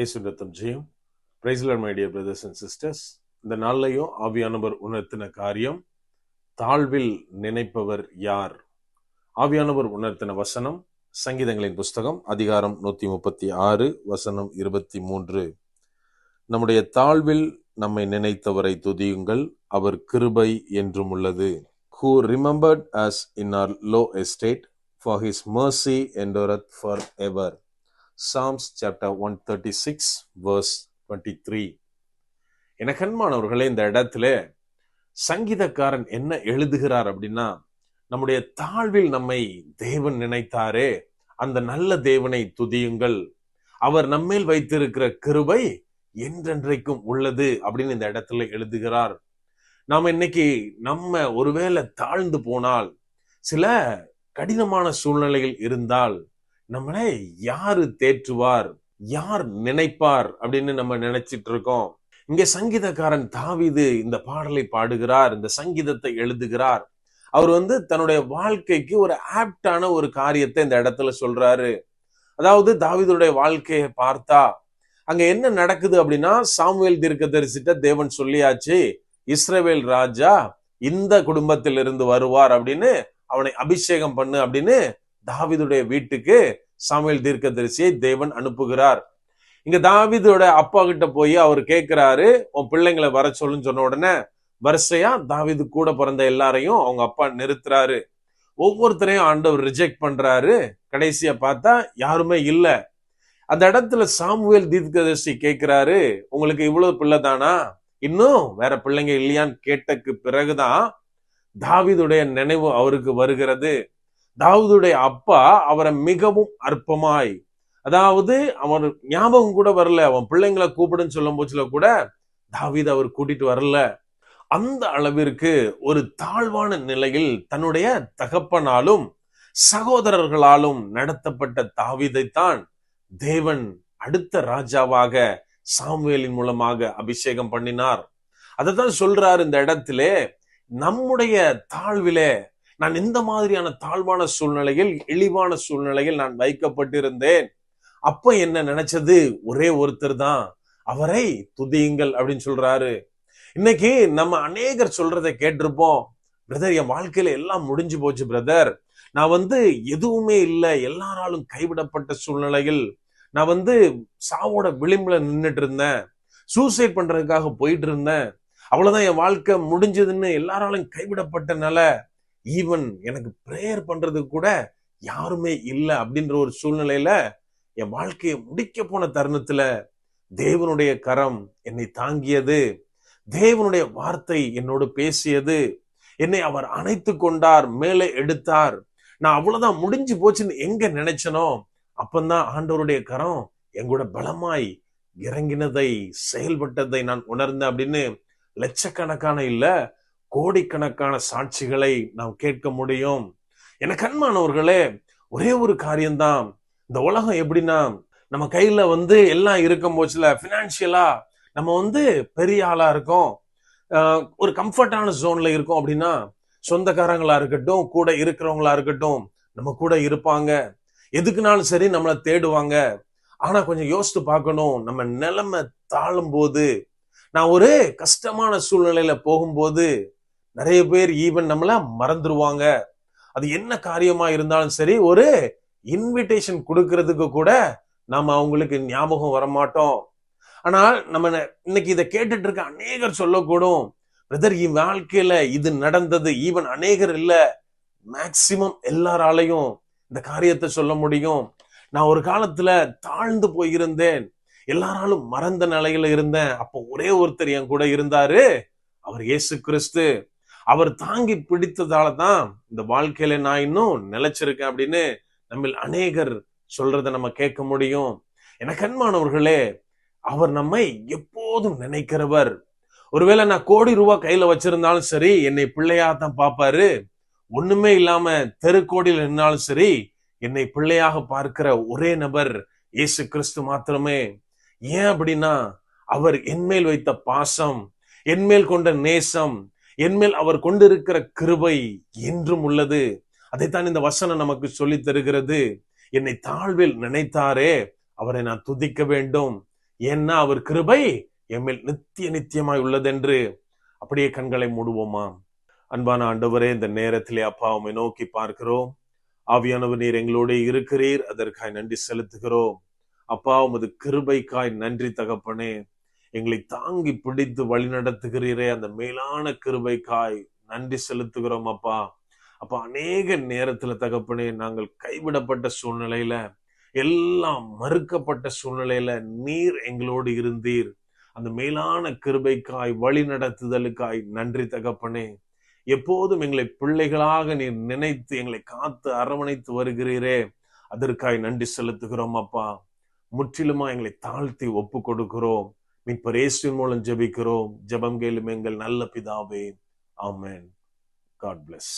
இயேசுவின் ரத்தம் ஜெயம். Praise the lord my dear brothers and sisters. இந்த நாள்லையும் ஆவியானவர் உணர்த்தின காரியம், தாழ்வில் நினைப்பவர் யார்? ஆவியானவர் உணர்த்தின வசனம் சங்கீதங்களின் புஸ்தகம் அதிகாரம் 136 வசனம் 23. நம்முடைய தாழ்வில் நம்மை நினைத்தவரை துதியுங்கள், அவர் கிருபை என்றும் உள்ளது. Who remembered us in our low estate, for his mercy endureth forever. Psalms chapter 136 verse 23. எனக்கு அன்பானவர்களே, இந்த இடத்துல சங்கீதக்காரன் என்ன எழுதுகிறார் அப்படின்னா, நம்முடைய தாழ்வில் நம்மை தேவன் நினைத்தாரே, அந்த நல்ல தேவனை துதியுங்கள், அவர் நம்மேல் வைத்திருக்கிற கிருபை என்றென்றைக்கும் உள்ளது அப்படின்னு இந்த இடத்துல எழுதுகிறார். நாம இன்னைக்கு நம்ம ஒருவேளை தாழ்ந்து போனால், சில கடினமான சூழ்நிலைகள் இருந்தால், நம்மளை யாரு தேற்றுவார், யார் நினைப்பார் அப்படின்னு நம்ம நினைச்சிட்டு இருக்கோம். இங்க சங்கீதக்காரன் தாவீது இந்த பாடலை பாடுகிறார், இந்த சங்கீதத்தை எழுதுகிறார். அவர் தன்னுடைய வாழ்க்கைக்கு ஒரு ஆப்டான ஒரு காரியத்தை இந்த இடத்துல சொல்றாரு. அதாவது தாவீதுடைய வாழ்க்கையை பார்த்தா அங்க என்ன நடக்குது அப்படின்னா, சாமுவேல் தீர்க்கதரிசிட்ட தேவன் சொல்லியாச்சு, இஸ்ரவேல் ராஜா இந்த குடும்பத்திலிருந்து வருவார் அப்படின்னு, அவனை அபிஷேகம் பண்ணு அப்படின்னு தாவீதுடைய வீட்டுக்கு சாமுவேல் தீர்க்கதரிசியை தேவன் அனுப்புகிறார். இங்க தாவீதோட அப்பா கிட்ட போய் அவர் கேட்கிறாரு, உன் பிள்ளைங்களை வர சொல்லுன்னு சொன்ன உடனே வரிசையா தாவீது கூட பிறந்த எல்லாரையும் அவங்க அப்பா நிறுத்துறாரு. ஒவ்வொருத்தரையும் ஆண்டவர் ரிஜெக்ட் பண்றாரு. கடைசியா பார்த்தா யாருமே இல்ல. அந்த இடத்துல சாமுவேல் தீர்க்கதரிசி கேட்கிறாரு, உங்களுக்கு இவ்வளவு பிள்ளை தானா, இன்னும் வேற பிள்ளைங்க இல்லையான்னு கேட்டக்கு பிறகுதான் தாவீதுடைய நினைவு அவருக்கு வருகிறது. தாவீதுடைய அப்பா அவரை மிகவும் அற்பமாய், அதாவது அவன் ஞாபகம் கூட வரல, அவன் பிள்ளைங்களை கூப்பிடுன்னு சொல்லும் போச்சுல கூட தாவீது அவர் கூட்டிட்டு வரல. அந்த அளவிற்கு ஒரு தாழ்வான நிலையில் தன்னுடைய தகப்பனாலும் சகோதரர்களாலும் நடத்தப்பட்ட தாவீதைத்தான் தேவன் அடுத்த ராஜாவாக சாமுவேலின் மூலமாக அபிஷேகம் பண்ணினார். அதைத்தான் சொல்றாரு இந்த இடத்திலே, நம்முடைய தாழ்விலே, நான் இந்த மாதிரியான தாழ்வான சூழ்நிலையில், இழிவான சூழ்நிலையில் நான் வைக்கப்பட்டிருந்தேன். அப்ப என்ன நினைச்சது, ஒரே ஒருத்தர் தான், அவரை துதியுங்கள் அப்படின்னு சொல்றாரு. இன்னைக்கு நம்ம அநேகர் சொல்றதை கேட்டிருப்போம், பிரதர் என் வாழ்க்கையில எல்லாம் முடிஞ்சு போச்சு பிரதர், நான் எதுவுமே இல்லை, எல்லாராலும் கைவிடப்பட்ட சூழ்நிலையில் நான் சாவோட விளிம்புல நின்றுட்டு இருந்தேன், சூசைட் பண்றதுக்காக போயிட்டு இருந்தேன், அவ்வளவுதான் என் வாழ்க்கை முடிஞ்சதுன்னு எல்லாராலும் கைவிடப்பட்டனால ஈவன் எனக்கு பிரேயர் பண்றதுக்கு கூட யாருமே இல்லை அப்படின்ற ஒரு சூழ்நிலையில என் வாழ்க்கையை முடிக்க போன தருணத்துல தேவனுடைய கரம் என்னை தாங்கியது, தேவனுடைய வார்த்தை என்னோடு பேசியது, என்னை அவர் அணைத்து கொண்டார், மேலே எடுத்தார். நான் அவ்வளவுதான் முடிஞ்சு போச்சுன்னு எங்க நினைச்சனோ அப்பந்தான் ஆண்டவருடைய கரம் எங்கூட பலமாய் இறங்கினதை, செயல்பட்டதை நான் உணர்ந்தேன் அப்படின்னு லட்சக்கணக்கான இல்ல கோடிக்கணக்கான சாட்சிகளை நாம் கேட்க முடியும். எனக்கு அன்பானவர்களே, ஒரே ஒரு காரியம்தான், இந்த உலகம் எப்படின்னா, நம்ம கையில எல்லாம் இருக்கும் போச்சுல, பினான்சியலா நம்ம பெரிய ஆளா இருக்கோம், ஒரு கம்ஃபர்டான ஜோன்ல இருக்கோம் அப்படின்னா, சொந்தக்காரங்களா இருக்கட்டும், கூட இருக்கிறவங்களா இருக்கட்டும், நம்ம கூட இருப்பாங்க, எதுக்குனாலும் சரி நம்மளை தேடுவாங்க. ஆனா கொஞ்சம் யோசித்து பார்க்கணும், நம்ம நிலைமை தாழும் போது, நான் ஒரு கஷ்டமான சூழ்நிலையில போகும்போது நிறைய பேர் ஈவன் நம்மள மறந்துருவாங்க. அது என்ன காரியமா இருந்தாலும் சரி, ஒரு இன்விடேஷன் கொடுக்கறதுக்கு கூட நாம அவங்களுக்கு ஞாபகம் வரமாட்டோம். ஆனால் நம்ம இன்னைக்கு இதை கேட்டுட்டு இருக்க அநேகர் சொல்லக்கூடும், பிரதர் என் வாழ்க்கையில இது நடந்தது, ஈவன் அநேகர் இல்ல, மேக்சிமம் எல்லாராலையும் இந்த காரியத்தை சொல்ல முடியும். நான் ஒரு காலத்துல தாழ்ந்து போயிருந்தேன், எல்லாராலும் மறந்த நிலையில இருந்தேன், அப்போ ஒரே ஒருத்தர் என் கூட இருந்தாரு, அவர் இயேசு கிறிஸ்து. அவர் தாங்கி பிடித்ததால தான் இந்த வாழ்க்கையில நான் இன்னும் நிலைச்சிருக்கேன் அப்படின்னு நம்ம அநேகர் சொல்றதை நம்ம கேட்க முடியும். எனக்கு அன்பானவர்களே, அவர் நம்மை எப்போதும் நினைக்கிறவர். ஒருவேளை நான் கோடி ரூபாய் கையில வச்சிருந்தாலும் சரி, என்னை பிள்ளையா தான் பார்ப்பாரு. ஒண்ணுமே இல்லாம தெருக்கோடியில் நின்னாலும் சரி, என்னை பிள்ளையாக பார்க்கிற ஒரே நபர் இயேசு கிறிஸ்து மாத்திரமே. ஏன் அப்படின்னா, அவர் என்மேல் வைத்த பாசம், என்மேல் கொண்ட நேசம், என்மேல் அவர் கொண்டிருக்கிற கிருபை என்றும் உள்ளது. அதைத்தான் இந்த வசனம் நமக்கு சொல்லி தருகிறது. என்னை தாழ்வில் நினைத்தாரே, அவரை நான் துதிக்க வேண்டும். ஏன்னா அவர் கிருபை எம்மில் நித்திய நித்தியமாய் உள்ளதென்று. அப்படியே கண்களை மூடுவோமா? அன்பான ஆண்டவரே, இந்த நேரத்திலே அப்பா உம்மை நோக்கி பார்க்கிறோம். ஆவியானவர் நீர் எங்களோடு இருக்கிறீர், அதற்காய் நன்றி செலுத்துகிறோம். அப்பா, உமது கிருபைக்காய் நன்றி தகப்பனே. எங்களை தாங்கி பிடித்து வழி நடத்துகிறீரே, அந்த மேலான கிருபைக்காய் நன்றி செலுத்துகிறோம் அப்பா. அப்ப அநேக நேரத்துல தகப்பனே, நாங்கள் கைவிடப்பட்ட சூழ்நிலையில, எல்லாம் மறுக்கப்பட்ட சூழ்நிலையில நீர் எங்களோடு இருந்தீர். அந்த மேலான கிருபைக்காய் வழி நடத்துதலுக்காய் நன்றி தகப்பனே. எப்போதும் எங்களை பிள்ளைகளாக நீர் நினைத்து எங்களை காத்து அரவணைத்து வருகிறீரே, அதற்காய் நன்றி செலுத்துகிறோம் அப்பா. முற்றிலுமா எங்களை தாழ்த்தி ஒப்பு கொடுக்கிறோம். மீட்பர் இயேசுவின் மூலம் ஜெபிக்கிறோம். ஜெபம் கேளும் எங்கள் நல்ல பிதாவே. ஆமென். God bless.